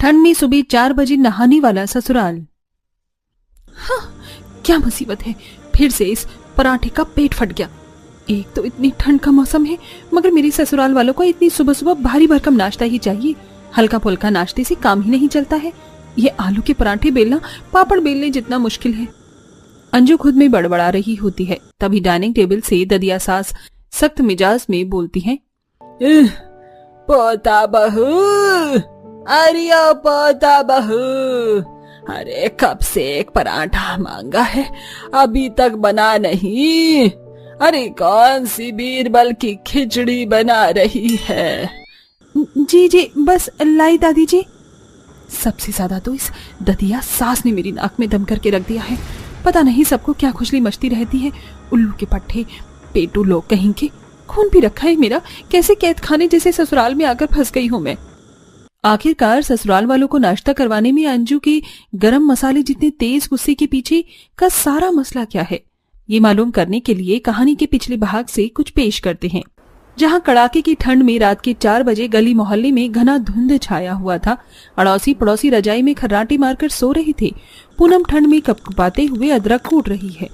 ठंड में सुबह 4 बजे नहाने वाला ससुराल। हाँ, क्या मुसीबत है, फिर से इस पराठे का पेट फट गया। एक तो इतनी ठंड का मौसम है, मगर मेरे ससुराल वालों को इतनी सुबह सुबह भारी भरकम नाश्ता ही चाहिए। हल्का फुल्का नाश्ते से काम ही नहीं चलता है। ये आलू के पराठे बेलना पापड़ बेलने जितना मुश्किल है। अंजू खुद में बड़बड़ा रही होती है। तभी डाइनिंग टेबल से ददिया सास सख्त मिजाज में बोलती है, पोता बहू, अरे पोता बहू, अरे कब से एक पराठा मांगा है, अभी तक बना नहीं। अरे कौन सी बीरबल की खिचड़ी बना रही है? जी जी बस लाई दादी जी। सबसे ज्यादा तो इस ददिया सास ने मेरी नाक में दम करके रख दिया है। पता नहीं सबको क्या खुजली मचती रहती है। उल्लू के पट्टे, पेटू लोग कहीं के। खून भी रखा है मेरा, कैसे कैद खाने जैसे ससुराल में आकर फंस गई हूँ मैं। आखिरकार ससुराल वालों को नाश्ता करवाने में अंजू के गरम मसाले जितने तेज गुस्से के पीछे का सारा मसला क्या है, ये मालूम करने के लिए कहानी के पिछले भाग से कुछ पेश करते हैं। जहां कड़ाके की ठंड में रात के 4 बजे गली मोहल्ले में घना धुंध छाया हुआ था। अड़ोसी पड़ोसी रजाई में खर्राटे मारकर सो रहे थे। पूनम ठंड में कपकपाते हुए अदरक कूट रही है।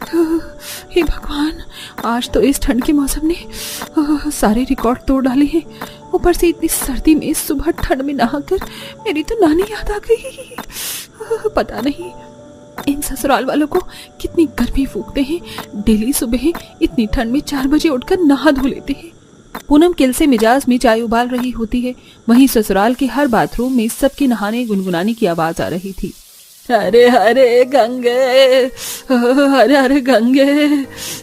हे भगवान, आज तो इस ठंड के मौसम ने सारे रिकॉर्ड तोड़ डाले हैं। ऊपर से इतनी सर्दी में सुबह ठंड में नहाकर मेरी तो नानी याद आ गई। पता नहीं इन ससुराल वालों को कितनी गर्मी फूकते हैं। डेली सुबह इतनी ठंड में 4 बजे उठकर नहा धो लेते हैं। पूनम किल से मिजाज में चाय उबाल रही होती है। वहीं ससुराल के हर बाथरूम में सबके नहाने गुनगुनाने की आवाज आ रही थी। अरे अरे गंगे, अरे अरे गंगे,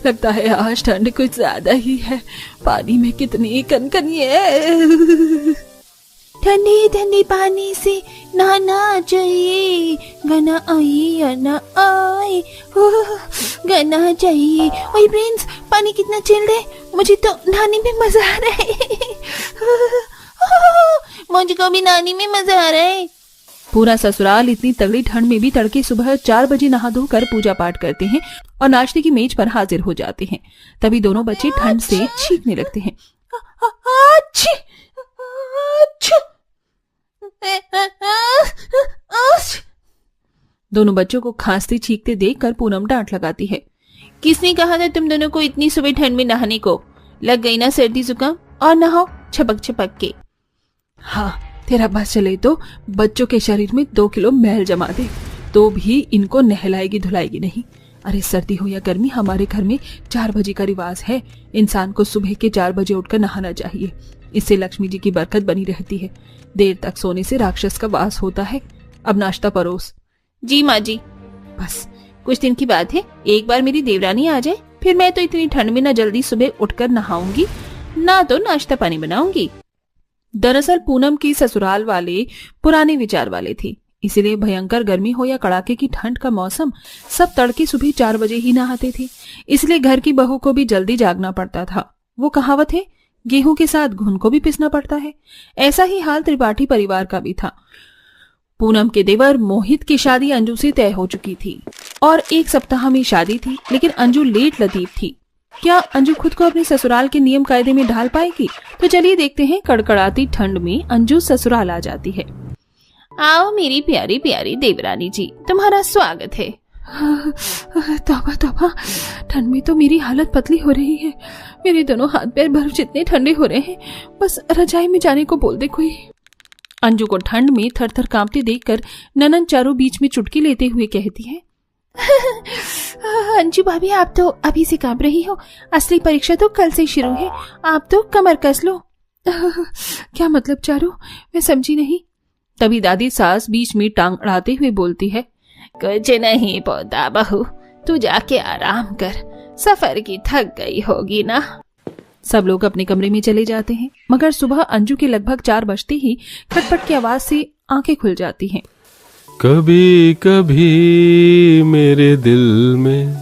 लगता है आज ठंड कुछ ज्यादा ही है। पानी में कितनी कनकनिए। ठंडे ठंडे पानी से नहाना चाहिए, गना आई या ना आए, गना चाहिए। ओए प्रिंस, पानी कितना चिल्ड है, मुझे तो नहाने में मजा आ रहा है। मुझको भी नहाने में मजा आ रहा है। पूरा ससुराल इतनी तगड़ी ठंड में भी तड़के सुबह 4 बजे नहा धोकर पूजा पाठ करते हैं और नाश्ते की मेज पर हाजिर हो जाते हैं। तभी दोनों बच्चे ठंड से छींकने लगते हैं। दोनों बच्चों को खांसते छींकते देखकर पूनम डांट लगाती है। किसने कहा था तुम दोनों को इतनी सुबह ठंड में नहाने को? लग गई ना सर्दी जुकाम, और नहाओ छपक छपक के। हाँ, तेरा बस चले तो बच्चों के शरीर में 2 किलो मैल जमा दे, तो भी इनको नहलाएगी धुलाएगी नहीं। अरे सर्दी हो या गर्मी, हमारे घर में 4 बजे का रिवाज है। इंसान को सुबह के 4 बजे उठकर नहाना चाहिए। इससे लक्ष्मी जी की बरकत बनी रहती है। देर तक सोने से राक्षस का वास होता है। अब नाश्ता परोस। जी माँ जी। बस कुछ दिन की बात है, एक बार मेरी देवरानी आ जाए, फिर मैं तो इतनी ठंड में ना जल्दी सुबह उठकर नहाऊंगी, ना तो नाश्ता पानी बनाऊंगी। दरअसल पूनम की ससुराल वाले पुराने विचार वाले थे। इसीलिए भयंकर गर्मी हो या कड़ाके की ठंड का मौसम, सब तड़के सुबह 4 बजे ही नहाते थे। इसलिए घर की बहू को भी जल्दी जागना पड़ता था। वो कहावत है, गेहूं के साथ घुन को भी पिसना पड़ता है। ऐसा ही हाल त्रिपाठी परिवार का भी था। पूनम के देवर मोहित की शादी अंजू से तय हो चुकी थी और 1 सप्ताह में शादी थी, लेकिन अंजू लेट लतीफ थी। क्या अंजू खुद को अपने ससुराल के नियम कायदे में ढाल पाएगी? तो चलिए देखते हैं। कड़कड़ाती ठंड में अंजू ससुराल आ जाती है। आओ मेरी प्यारी प्यारी देवरानी जी, तुम्हारा स्वागत है। तौबा तौबा, ठंड में तो मेरी हालत पतली हो रही है। मेरे दोनों हाथ पैर बर्फ जितने ठंडे हो रहे हैं, बस रजाई में जाने को बोल दे कोई। अंजू को ठंड में थर थर कांपते देखकर ननन चारों बीच में चुटकी लेते हुए कहती है, अंजू भाभी, आप तो अभी से कांप रही हो। असली परीक्षा तो कल से शुरू है, आप तो कमर कस लो। क्या मतलब चारू, मैं समझी नहीं। तभी दादी सास बीच में टांग अड़ाते हुए बोलती है, कुछ नहीं पोता बहू, तू जाके आराम कर, सफर की थक गई होगी ना। सब लोग अपने कमरे में चले जाते हैं, मगर सुबह अंजू के लगभग 4 बजते ही खटपट की आवाज से आंखें खुल जाती हैं। कभी कभी मेरे दिल में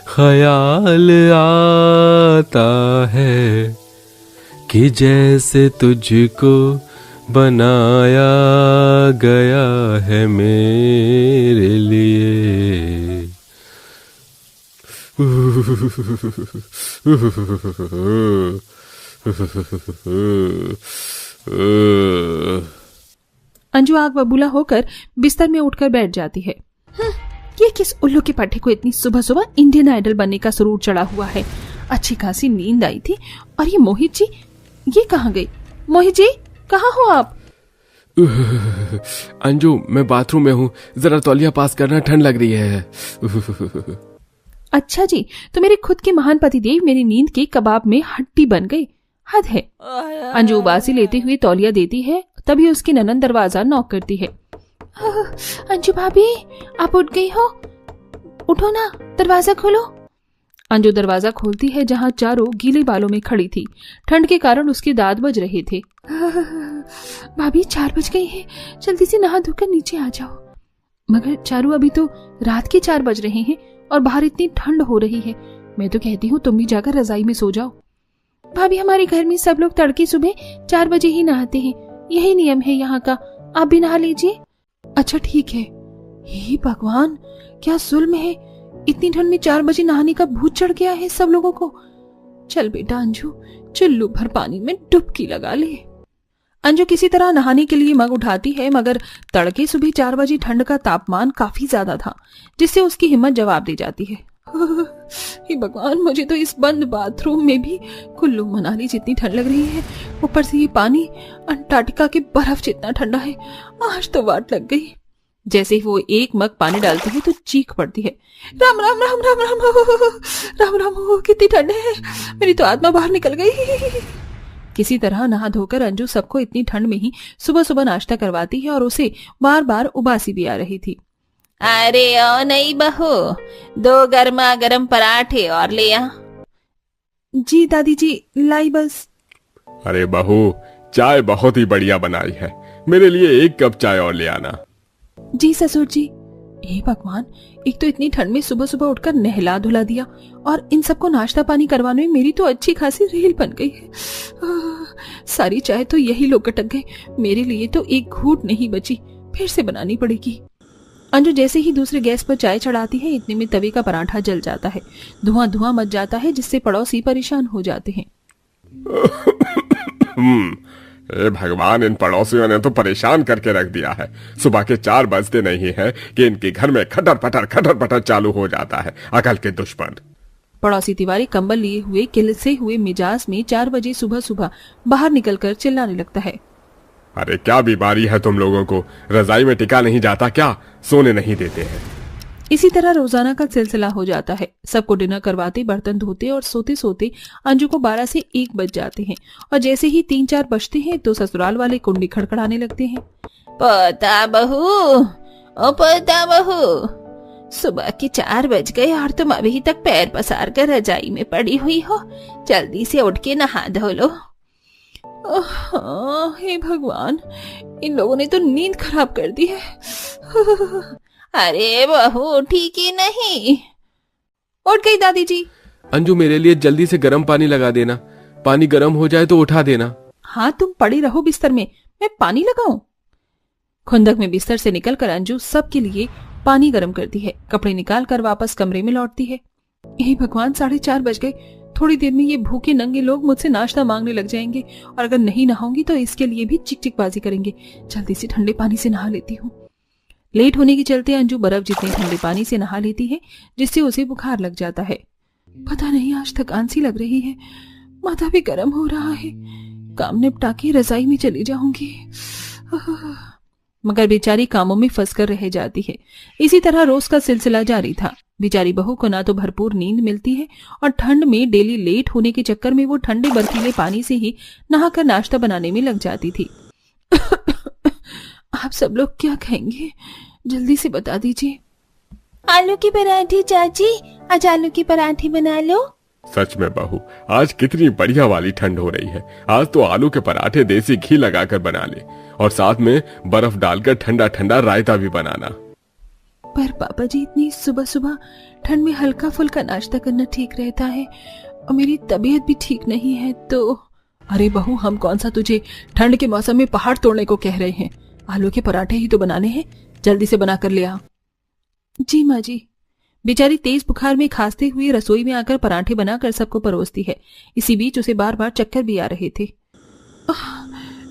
ख्याल आता है कि जैसे तुझको बनाया गया है मेरे लिए। अंजू आग बबूला होकर बिस्तर में उठकर बैठ जाती है। ये किस उल्लू के पट्टे को इतनी सुबह सुबह इंडियन आइडल बनने का सुरूर चढ़ा हुआ है। अच्छी खासी नींद आई थी और ये मोहित जी, ये कहाँ गई? मोहित जी, कहाँ हो आप? अंजू, मैं बाथरूम में हूँ, जरा तौलिया पास करना, ठंड लग रही है। अच्छा जी, तो मेरे खुद के महान पतिदेव मेरी नींद के कबाब में हड्डी बन गई। हद है। अंजू उबासी लेते हुए तौलिया देती है, तभी उसकी ननद दरवाजा नॉक करती है। अंजू भाभी, आप उठ गई हो? उठो ना, दरवाजा खोलो। अंजू दरवाजा खोलती है, जहाँ चारों गीले बालों में खड़ी थी। ठंड के कारण उसके दांत बज रहे थे। भाभी, 4 बज गई है, जल्दी से नहा धोकर नीचे आ जाओ। मगर चारू, अभी तो रात के 4 बज रहे हैं और बाहर इतनी ठंड हो रही है। मैं तो कहती हूँ तुम भी जाकर रजाई में सो जाओ। भाभी, हमारे घर में सब लोग तड़के सुबह 4 बजे ही नहाते हैं, यही नियम है यहाँ का। आप भी नहा लीजिए। अच्छा ठीक है। हे भगवान, क्या जुल्म है, इतनी ठंड में 4 बजे नहाने का भूत चढ़ गया है सब लोगों को। चल बेटा अंजू, चुल्लू भर पानी में डुबकी लगा ले। अंजू किसी तरह नहाने के लिए मग उठाती है, मगर तड़के सुबह 4 बजे ठंड का तापमान काफी ज्यादा था, जिससे उसकी हिम्मत जवाब दे जाती है। हे भगवान, मुझे तो इस बंद बाथरूम में भी कुल्लू मनाली जितनी ठंड लग रही है। ऊपर से ये पानी अंटार्कटिका के बर्फ जितना ठंडा है। आज तो वाट लग गई। जैसे ही वो एक मग पानी डालती है तो चीख पड़ती है, राम राम राम राम राम राम राम, कितनी ठंड है, मेरी तो आत्मा बाहर निकल गई। किसी तरह नहा धोकर अंजू सबको इतनी ठंड में ही सुबह सुबह नाश्ता करवाती है और उसे बार बार उबासी भी आ रही थी। अरे ओ नहीं बहू, 2 गर्मा गर्म पराठे और ले आ। जी दादी जी, लाई बस। अरे बहू, चाय बहुत ही बढ़िया बनाई है, मेरे लिए 1 कप चाय और ले आना। जी ससुर जी। हे भगवान, एक तो इतनी ठंड में सुबह सुबह उठकर नहला धुला दिया और इन सबको नाश्ता पानी करवाने में मेरी तो अच्छी खासी रेल बन गई है। सारी चाय तो यही लोग कटक गए, मेरे लिए तो एक घूंट नहीं बची, फिर से बनानी पड़ेगी। अंजू जैसे ही दूसरे गैस पर चाय चढ़ाती है, इतने में तवे का पराठा जल जाता है। धुआं धुआं मच जाता है, जिससे पड़ोसी परेशान हो जाते हैं। भगवान, इन पड़ोसियों ने तो परेशान करके रख दिया है। सुबह के 4 बजते नहीं है कि इनके घर में खटर पटर चालू हो जाता है। अकल के दुश्मन। पड़ोसी तिवारी कंबल लिए हुए किलसे हुए मिजाज में 4 बजे सुबह सुबह बाहर निकलकर चिल्लाने लगता है। अरे क्या बीमारी है तुम लोगों को, रजाई में टिका नहीं जाता क्या, सोने नहीं देते हैं। इसी तरह रोजाना का सिलसिला हो जाता है। सबको डिनर करवाते, बर्तन धोते और सोते सोते अंजू को 12 से 1 बज जाते हैं और जैसे ही 3-4 बजते हैं तो ससुराल वाले कुंडी खड़खड़ाने लगते हैं। पोता बहू, ओ पोता बहू, सुबह के 4 बज गए और तुम अभी तक पैर पसार कर रजाई में पड़ी हुई हो, जल्दी से उठ के नहा धो लो। हे भगवान, इन लोगों ने तो नींद खराब कर दी है। अरे बहू, ठीक ही नहीं। उठ गई दादी जी। अंजू, मेरे लिए जल्दी से गर्म पानी लगा देना, पानी गर्म हो जाए तो उठा देना। हाँ, तुम पड़ी रहो बिस्तर में, मैं पानी लगाऊं? खुंदक में बिस्तर से निकलकर अंजू सबके लिए पानी गर्म करती है, कपड़े निकाल कर वापस कमरे में लौटती है। हे भगवान, 4:30 बज गए। थोड़ी देर में ये भूखे नंगे लोग मुझसे नाश्ता मांगने लग जाएंगे और अगर नहीं नहाऊंगी तो इसके लिए भी चिकचिकबाजी करेंगे। जल्दी से ठंडे पानी से नहा लेती हूँ। लेट होने के चलते अंजू बर्फ जितने ठंडे पानी से नहा लेती है, जिससे उसे बुखार लग जाता है। पता नहीं, आज थकान सी लग रही है, माथा भी गर्म हो रहा है। काम निपटा के रजाई में चली जाऊंगी। मगर बेचारी कामों में फंसकर रह जाती है। इसी तरह रोज का सिलसिला जारी था। बेचारी बहू को ना तो भरपूर नींद मिलती है और ठंड में डेली लेट होने के चक्कर में वो ठंडे बर्फीले पानी से ही नहाकर नाश्ता बनाने में लग जाती थी। आप सब लोग क्या खाएंगे, जल्दी से बता दीजिए। आलू के पराठे चाची, आज आलू के पराठे बना लो। सच में बहू, आज कितनी बढ़िया वाली ठंड हो रही है। आज तो आलू के पराठे देसी घी लगाकर बना ले और साथ में बर्फ डालकर ठंडा ठंडा रायता भी बनाना। पर पापा जी, इतनी सुबह सुबह ठंड में हल्का फुल्का नाश्ता करना ठीक रहता है और मेरी तबीयत भी ठीक नहीं है तो। अरे बहू, हम कौन सा तुझे ठंड के मौसम में पहाड़ तोड़ने को कह रहे हैं। आलू के पराठे ही तो बनाने हैं, जल्दी से बना कर ले आ। जी माँ जी। बेचारी तेज बुखार में खांसते हुए रसोई में आकर पराठे बनाकर सबको परोसती है। इसी बीच उसे बार बार चक्कर भी आ रहे थे।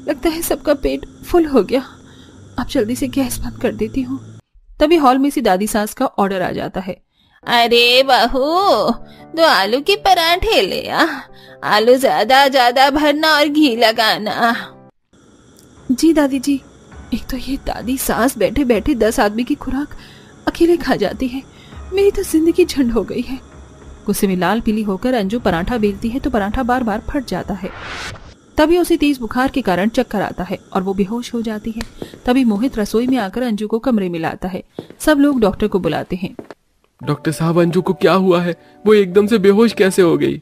लगता है सबका पेट फुल हो गया। अब जल्दी से गैस बंद कर देती हूँ। तभी हॉल में से दादी सास का ऑर्डर आ जाता है। अरे बहू, 2 आलू के पराठे ले आ, आलू ज्यादा ज्यादा भरना और घी लगाना। जी दादी जी। एक तो ये दादी सास बैठे बैठे 10 आदमी की खुराक अकेले खा जाती है, मेरी तो जिंदगी झंड हो गई है। गुस्से में लाल पीली होकर अंजू पराठा बेलती है तो पराठा बार बार फट जाता है। तभी उसे तेज बुखार के कारण चक्कर आता है और वो बेहोश हो जाती है। तभी मोहित रसोई में आकर अंजू को कमरे में लाता है। सब लोग डॉक्टर को बुलाते हैं। डॉक्टर साहब, अंजू को क्या हुआ है? वो एकदम से बेहोश कैसे हो गई?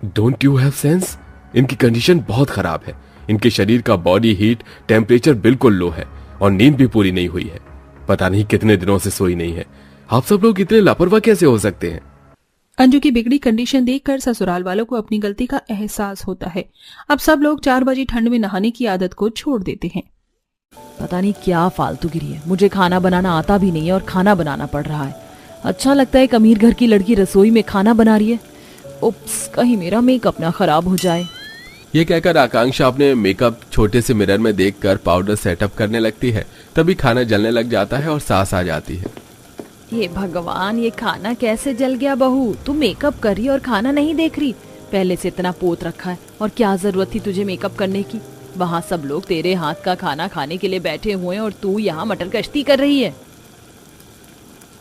Don't you have sense? इनकी कंडीशन बहुत खराब है। इनके शरीर का बॉडी हीट टेम्परेचर बिल्कुल लो है और नींद भी पूरी नहीं हुई है। पता नहीं कितने दिनों से सोई नहीं है। आप सब लोग इतने लापरवाह कैसे हो सकते हैं? अंजू की बिगड़ी कंडीशन देखकर ससुराल वालों को अपनी गलती का एहसास होता है। अब सब लोग 4 बजे ठंड में नहाने की आदत को छोड़ देते हैं। पता नहीं क्या फालतूगिरी है। मुझे खाना बनाना आता भी नहीं है और खाना बनाना पड़ रहा है। अच्छा लगता है एक अमीर घर की लड़की रसोई में खाना बना रही है। उप्स, कहीं मेरा मेकअप ना खराब हो जाए। ये कहकर आकांक्षा अपने मेकअप छोटे से मिरर में देखकर पाउडर सेटअप करने लगती है। तभी खाना जलने लग जाता है और सांस आ जाती है। ये भगवान, ये खाना कैसे जल गया? बहू, तू मेकअप कर रही और खाना नहीं देख रही? पहले से इतना पोत रखा है और क्या जरूरत थी तुझे मेकअप करने की? वहाँ सब लोग तेरे हाथ का खाना खाने के लिए बैठे हुए हैं और तू यहाँ मटर कश्ती कर रही है।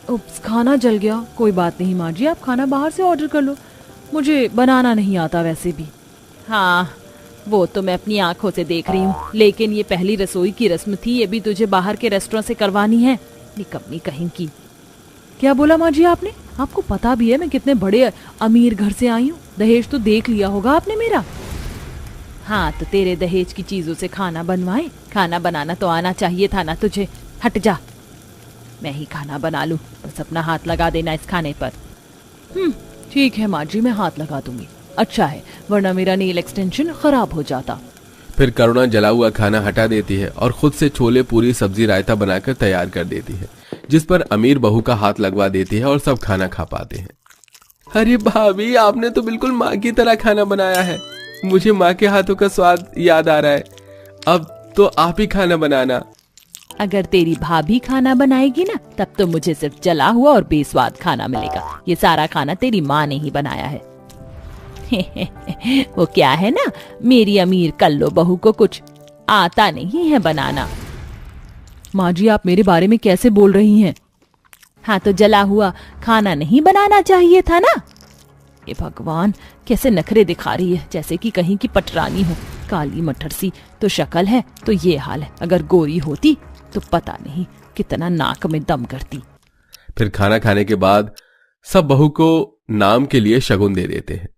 उप्स, खाना जल गया। कोई बात नहीं माँ जी, आप खाना बाहर से ऑर्डर कर लो। मुझे बनाना नहीं आता वैसे भी। हाँ, वो तो मैं अपनी आंखों से देख रही हूँ, लेकिन ये पहली रसोई की रस्म थी, ये भी तुझे बाहर के रेस्टोरेंट से करवानी है। निकम्मी कहीं की। क्या बोला माँ जी आपने? आपको पता भी है मैं कितने बड़े अमीर घर से आई हूँ। दहेज तो देख लिया होगा आपने मेरा। हाँ, तो तेरे दहेज की चीजों से खाना बनवाए? खाना बनाना तो आना चाहिए था ना तुझे। हट जा, मैं ही खाना बना लूं, बस अपना हाथ लगा देना इस खाने पर। ठीक है माँ जी, मैं हाथ लगा दूंगी। अच्छा है, वरना मेरा नेल एक्सटेंशन खराब हो जाता। फिर करुणा जला हुआ खाना हटा देती है और खुद से छोले पूरी सब्जी रायता बनाकर तैयार कर देती है, जिस पर अमीर बहू का हाथ लगवा देती है और सब खाना खा पाते हैं। अरे भाभी, आपने तो बिल्कुल माँ की तरह खाना बनाया है। मुझे माँ के हाथों का स्वाद याद आ रहा है। अब तो आप ही खाना बनाना। अगर तेरी भाभी खाना बनाएगी ना, तब तो मुझे सिर्फ जला हुआ और बेस्वाद खाना मिलेगा। ये सारा खाना तेरी माँ ने ही बनाया है। वो क्या है ना, मेरी अमीर कल्लो बहू को कुछ आता नहीं है बनाना। माँ जी, आप मेरे बारे में कैसे बोल रही हैं? हाँ, तो जला हुआ खाना नहीं बनाना चाहिए था ना। ये भगवान, कैसे नखरे दिखा रही है, जैसे कि कहीं की पटरानी हो। काली मटर सी तो शक्ल है, तो ये हाल है। अगर गोरी होती तो पता नहीं कितना नाक में दम करती। फिर खाना खाने के बाद सब बहू को नाम के लिए शगुन दे देते हैं।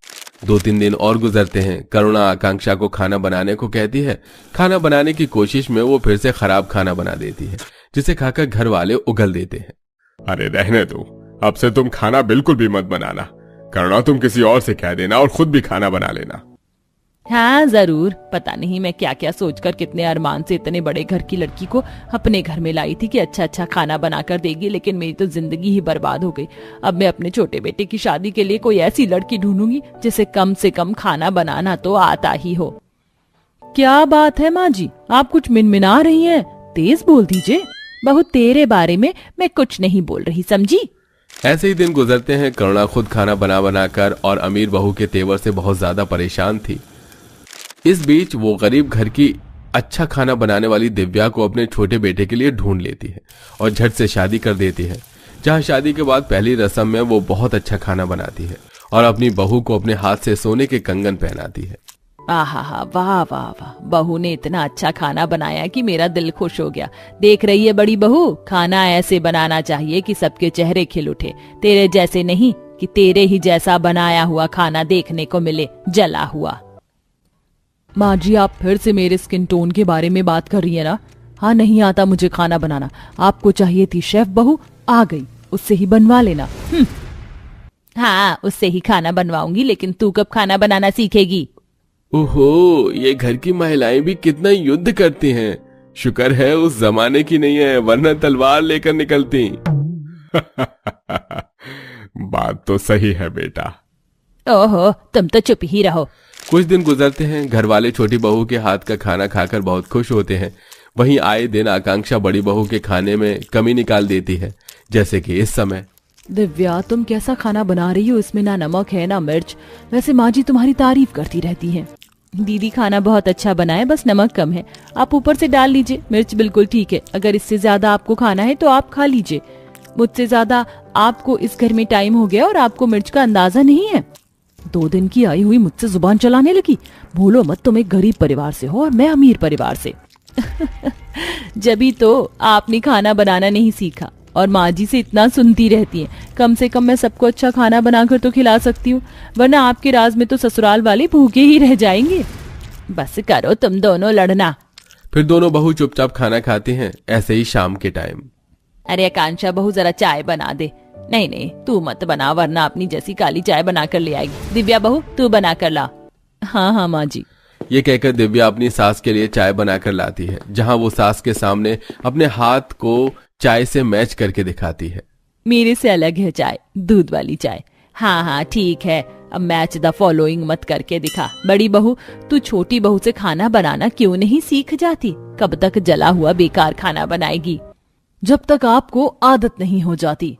2-3 दिन और गुजरते हैं। करुणा आकांक्षा को खाना बनाने को कहती है। खाना बनाने की कोशिश में वो फिर से खराब खाना बना देती है, जिसे खाकर घर वाले उगल देते हैं। अरे रहने दो, अब से तुम खाना बिल्कुल भी मत बनाना। करुणा, तुम किसी और से कह देना और खुद भी खाना बना लेना। हाँ जरूर। पता नहीं मैं क्या क्या सोचकर कितने अरमान से इतने बड़े घर की लड़की को अपने घर में लाई थी कि अच्छा अच्छा खाना बनाकर देगी, लेकिन मेरी तो जिंदगी ही बर्बाद हो गई। अब मैं अपने छोटे बेटे की शादी के लिए कोई ऐसी लड़की ढूंढूंगी जिसे कम से कम खाना बनाना तो आता ही हो। क्या बात है माँ जी, आप कुछ मिनमिना रही हैं? तेज बोल दीजिए। बहू, तेरे बारे में मैं कुछ नहीं बोल रही, समझी? ऐसे ही दिन गुजरते हैं। करुणा खुद खाना बना बनाकर और अमीर बहू के तेवर से बहुत ज्यादा परेशान थी। इस बीच वो गरीब घर की अच्छा खाना बनाने वाली दिव्या को अपने छोटे बेटे के लिए ढूंढ लेती है और झट से शादी कर देती है। जहां शादी के बाद पहली रस्म में वो बहुत अच्छा खाना बनाती है और अपनी बहू को अपने हाथ से सोने के कंगन पहनाती है। आहा, वाह वाह वाह, बहू ने इतना अच्छा खाना बनाया कि मेरा दिल खुश हो गया। देख रही है बड़ी बहू, खाना ऐसे बनाना चाहिए कि सबके चेहरे खिल उठे। तेरे जैसे नहीं कि तेरे ही जैसा बनाया हुआ खाना देखने को मिले, जला हुआ। माँ जी, आप फिर से मेरे स्किन टोन के बारे में बात कर रही है ना? हाँ, नहीं आता मुझे खाना बनाना। आपको चाहिए थी शेफ बहू, आ गई, उससे ही बनवा लेना। हाँ, उससे ही खाना बनवाऊंगी, लेकिन तू कब खाना बनाना सीखेगी? ओहो, ये घर की महिलाएं भी कितना युद्ध करती हैं। शुक्र है उस जमाने की नहीं है, वरना तलवार लेकर निकलती। बात तो सही है बेटा। ओहो, तुम तो चुप ही रहो। कुछ दिन गुजरते हैं। घर वाले छोटी बहू के हाथ का खाना खाकर बहुत खुश होते हैं। वहीं आए दिन आकांक्षा बड़ी बहू के खाने में कमी निकाल देती है, जैसे कि इस समय। दिव्या, तुम कैसा खाना बना रही हो? इसमें ना नमक है ना मिर्च। वैसे माँ जी तुम्हारी तारीफ करती रहती हैं। दीदी खाना बहुत अच्छा बना है, बस नमक कम है। आप ऊपर से डाल लीजिए, मिर्च बिल्कुल ठीक है। अगर इससे ज्यादा आपको खाना है तो आप खा लीजिए। मुझसे ज्यादा आपको इस घर में टाइम हो गया और आपको मिर्च का अंदाजा नहीं है। 2 दिन की आई हुई मुझसे जुबान चलाने लगी। भूलो मत, तुम एक गरीब परिवार से हो और मैं अमीर परिवार से। जभी तो आपने खाना बनाना नहीं सीखा और माँ जी से इतना सुनती रहती हैं। कम से कम मैं सबको अच्छा खाना बनाकर तो खिला सकती हूँ, वरना आपके राज में तो ससुराल वाले भूखे ही रह जाएंगे। बस करो तुम दोनों लड़ना। फिर दोनों बहू चुपचाप खाना खाती हैं, ऐसे ही शाम के टाइम। अरे आकांक्षा बहू, जरा चाय बना दे। नहीं नहीं, तू मत बना, वरना अपनी जैसी काली चाय बना कर ले आएगी। दिव्या बहू, तू बना कर ला। हाँ हाँ माँ जी। ये कहकर दिव्या अपनी सास के लिए चाय बनाकर लाती है, जहां वो सास के सामने अपने हाथ को चाय से मैच करके दिखाती है। मेरे से अलग है चाय, दूध वाली चाय। हाँ हाँ ठीक है, अब मैच द फॉलोइंग मत करके दिखा। बड़ी बहू, तू छोटी बहू से खाना बनाना क्यों नहीं सीख जाती? कब तक जला हुआ बेकार खाना बनाएगी? जब तक आपको आदत नहीं हो जाती।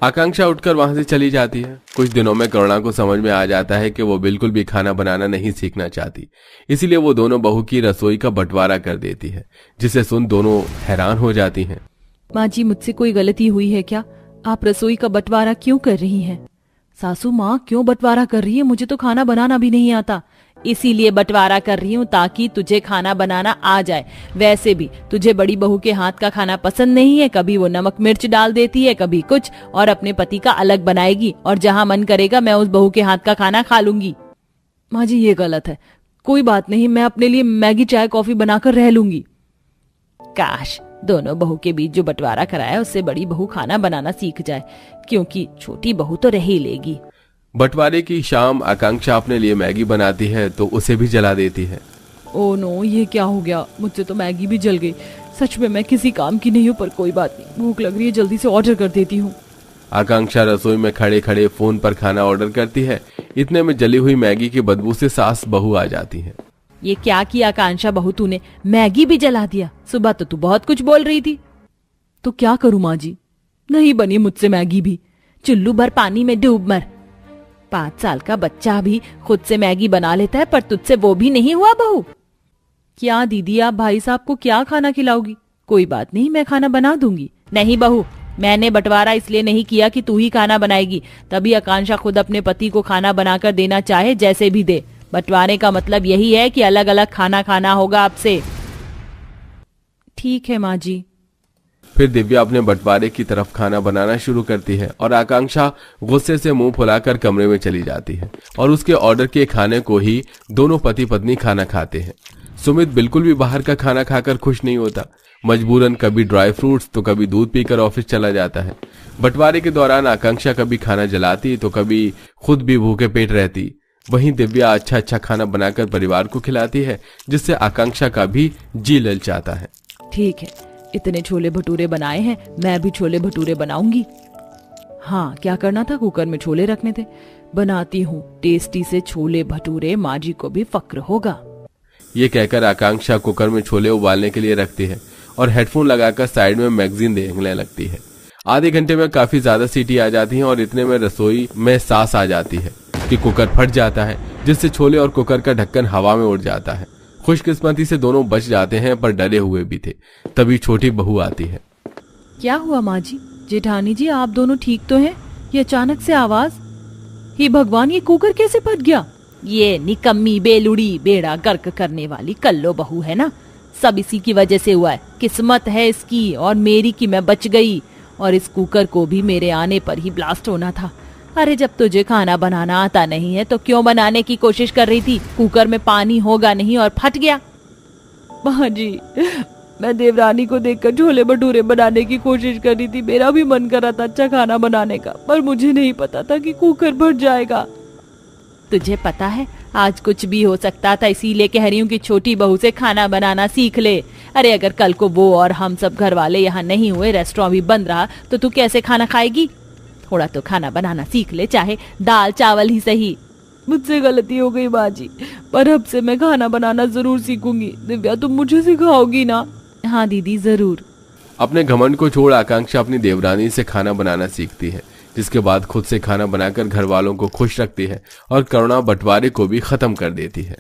आकांक्षा उठकर वहां से चली जाती है। कुछ दिनों में करुणा को समझ में आ जाता है कि वो बिल्कुल भी खाना बनाना नहीं सीखना चाहती, इसीलिए वो दोनों बहू की रसोई का बंटवारा कर देती है, जिसे सुन दोनों हैरान हो जाती हैं। माँ जी, मुझसे कोई गलती हुई है क्या? आप रसोई का बंटवारा क्यों कर रही हैं? सासू माँ, क्यों बंटवारा कर रही है? मुझे तो खाना बनाना भी नहीं आता। इसीलिए बंटवारा कर रही हूँ ताकि तुझे खाना बनाना आ जाए। वैसे भी तुझे बड़ी बहू के हाथ का खाना पसंद नहीं है। कभी वो नमक मिर्च डाल देती है, कभी कुछ, और अपने पति का अलग बनाएगी, और जहाँ मन करेगा मैं उस बहू के हाथ का खाना खा लूंगी। माँ जी, ये गलत है। कोई बात नहीं, मैं अपने लिए मैगी चाय कॉफी बनाकर रह लूंगी। काश दोनों बहू के बीच जो बंटवारा कराया उससे बड़ी बहू खाना बनाना सीख जाए, क्योंकि छोटी बहू तो रह ही लेगी। बंटवारे की शाम आकांक्षा अपने लिए मैगी बनाती है तो उसे भी जला देती है। ओ नो, ये क्या हो गया? मुझसे तो मैगी भी जल गई। सच में मैं किसी काम की नहीं हूँ, पर कोई बात नहीं, भूख लग रही है, जल्दी से ऑर्डर कर देती हूँ। आकांक्षा रसोई में खड़े खड़े फोन पर खाना ऑर्डर करती है। इतने में जली हुई मैगी की बदबू से सास बहू आ जाती है। ये क्या किया आकांक्षा बहू तूने? मैगी भी जला दिया। सुबह तो तू बहुत कुछ बोल रही थी। तो क्या करूं माँ जी, नहीं बनी मुझसे मैगी भी। चुल्लू भर पानी में डूब मर। 5 साल का बच्चा भी खुद से मैगी बना लेता है, पर तुझसे वो भी नहीं हुआ बहू। क्या दीदी, आप भाई साहब को क्या खाना खिलाओगी? कोई बात नहीं, मैं खाना बना दूंगी। नहीं बहू, मैंने बंटवारा इसलिए नहीं किया कि तू ही खाना बनाएगी, तभी आकांक्षा खुद अपने पति को खाना बनाकर देना चाहे जैसे भी दे। बंटवारे का मतलब यही है कि अलग अलग खाना खाना होगा आपसे। ठीक है माँ जी। फिर दिव्या अपने बंटवारे की तरफ खाना बनाना शुरू करती है और आकांक्षा गुस्से से मुंह फुलाकर कमरे में चली जाती है और उसके ऑर्डर के खाने को ही दोनों पति पत्नी खाना खाते हैं। सुमित बिल्कुल भी बाहर का खाना खाकर खुश नहीं होता। मजबूरन कभी ड्राई फ्रूट्स तो कभी दूध पीकर ऑफिस चला जाता है। बंटवारे के दौरान आकांक्षा कभी खाना जलाती तो कभी खुद भी भूखे पेट रहती। वहीं दिव्या अच्छा अच्छा खाना बनाकर परिवार को खिलाती है, जिससे आकांक्षा का भी जी ललचाता है। ठीक है, इतने छोले भटूरे बनाए हैं, मैं भी छोले भटूरे बनाऊंगी। हाँ, क्या करना था? कुकर में छोले रखने थे। बनाती हूँ टेस्टी से छोले भटूरे, माँ जी को भी फक्र होगा। ये कहकर आकांक्षा कुकर में छोले उबालने के लिए रखती है और हेडफोन लगाकर साइड में मैगजीन देखने लगती है। आधे घंटे में काफी ज्यादा सीटी आ जाती है और इतने में रसोई में सांस आ जाती है कि कुकर फट जाता है, जिससे छोले और कुकर का ढक्कन हवा में उड़ जाता है। खुशकिस्मती से दोनों बच जाते हैं, पर डरे हुए भी थे। तभी छोटी बहू आती है। क्या हुआ माँ जी? जेठानी जी, आप दोनों ठीक तो हैं? ये अचानक से आवाज, हे भगवान, ये कुकर कैसे फट गया? ये निकम्मी बेलुड़ी बेड़ा गर्क करने वाली कल्लो बहू है ना, सब इसी की वजह से हुआ है। किस्मत है इसकी और मेरी कि मैं बच गई, और इस कुकर को भी मेरे आने पर ही ब्लास्ट होना था। अरे जब तुझे खाना बनाना आता नहीं है तो क्यों बनाने की कोशिश कर रही थी? कुकर में पानी होगा नहीं और फट गया। माँ जी, मैं देवरानी को देखकर छोले भटूरे बनाने की कोशिश कर रही थी। मेरा भी मन कर रहा था अच्छा खाना बनाने का, पर मुझे नहीं पता था कि कुकर फट जाएगा। तुझे पता है, आज कुछ भी हो सकता था, इसीलिए कह रही हूँ कि छोटी बहू से खाना बनाना सीख ले। अरे अगर कल को वो और हम सब घर वाले यहाँ नहीं हुए, रेस्टोरेंट भी बंद रहा, तो तू कैसे खाना खाएगी? थोड़ा तो खाना बनाना सीख ले, चाहे दाल चावल ही सही। मुझसे गलती हो गई माँ जी, पर अब से मैं खाना बनाना जरूर सीखूंगी। दिव्या, तुम मुझे सिखाओगी ना? हाँ दीदी जरूर। अपने घमंड को छोड़ आकांक्षा अपनी देवरानी से खाना बनाना सीखती है, जिसके बाद खुद से खाना बनाकर घर वालों को खुश रखती है और करुणा बंटवारे को भी खत्म कर देती है।